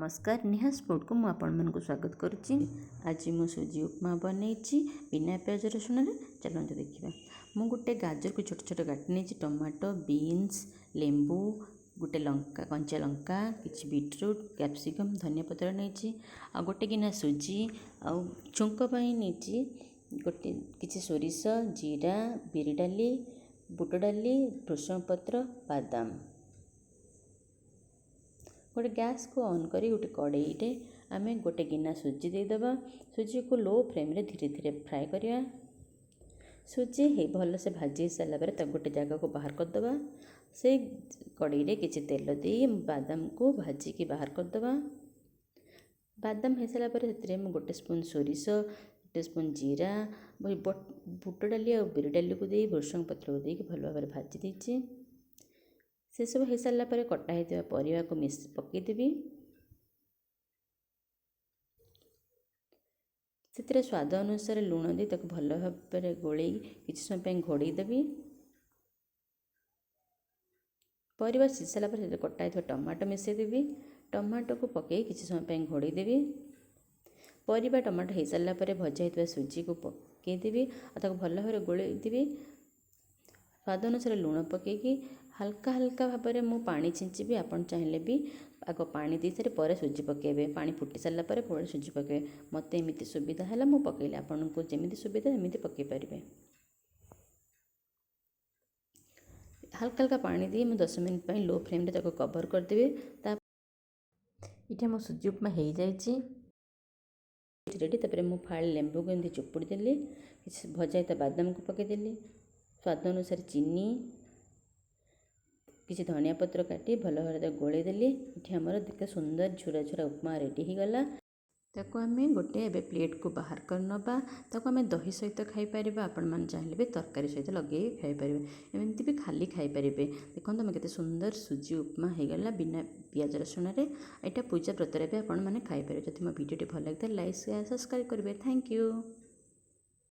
नमस्कार निहास फूड को मुझे स्वागत करुच्ची। आज मु सुजी उपमा बनई बिना प्याज रसुण। चलते देखा मु गोटे गाजर को छोट छोट काटी नहीं, टमाटो बीन्स लेंबू गोटे लंका कंचा लंका किसी बीटरूट कैप्सिकम धनिया पत्र नहीं, आ गोटे गिना सुजी आ छुंक नहीं गोटे किसी सोरिष जीरा बिरी डाली बुट डाली भृषंग पत्र बादाम। गोटे गैस को ऑन करी गोटे कड़ाई रे आम गोटे गिना सुजी देदेबा। सुजी को लो फ्लेम रे धीरे धीरे फ्राए करिया। सुजी हे भल से भाजी सारा पर गोटे जगह को बाहर करदे। से कड़ाई रे किसी तेल दे बादाम को भाजी की बाहर करदे। बादाम हो सारा पर गोटे स्पून सोरिष गोटे स्पून जीरा बुट डाली और बिरी डाली को दे भृषंग पत्र को देकी भल भाव भाजी देची। से सब हो सारा पर कटा होता परिवा को पकईदेवी। से स्वाद अनुसार लुण दे भल भाव गोल किसी समय घोड़े देवी। परिवा सीझी सारा पर कटा होता टमाटो मिसईदेवी। टमाटो को पकई किसी समय घोड़े देवी। परिवा टमाटो हो सारा पर भजा होता सुजी को पकईदेवी और भल भाव गोलैदेवी। स्वाद अनुसार लुण पकईकी हल्का हल्का भाव में मुझे पानी छींची। आपन चाहिए भी आग पानी दे सारे पर सुजी पकेबे। पानी फुटी सारा पर सुजी पकेबे। मत एमती सुविधा है मुझे पकईली। आपन को जमी सुविधा एमती पकई पारे। हल्का हल्का पानी दी 10 मिनट लो फ्लेम रे कवर करदेवी। ये मो सुजी उपमा हो जाए रेडी। तापर मुझे फाड़ लेंबू को एमती चुपुड़ी देली। भजा होता बादाम को पकईदेली। स्वाद अनुसार चीनी किसी धनिया पत्र काटी भल भाव गोलई देली। ये आमर देख सुंदर झुरा झुरा उपमा रेडी हो गला। ताको आम गोटे एबे प्लेट को बाहर कर नबा। ताको आम दही सहित खाई पारे। आपण मैंने चाहिए भी तरकारी सहित लगे खाई पारे। एमती भी खाली खाई पारे। देखो आम केते सुंदर सुजी उपमा हो गला बिना पियाज रसुण। यहाँ पूजा व्रत भी आपण मैंने खाई पारे। जदि मो वीडियो भल लगे लाइक सब्सक्राइब करेंगे। Thank you.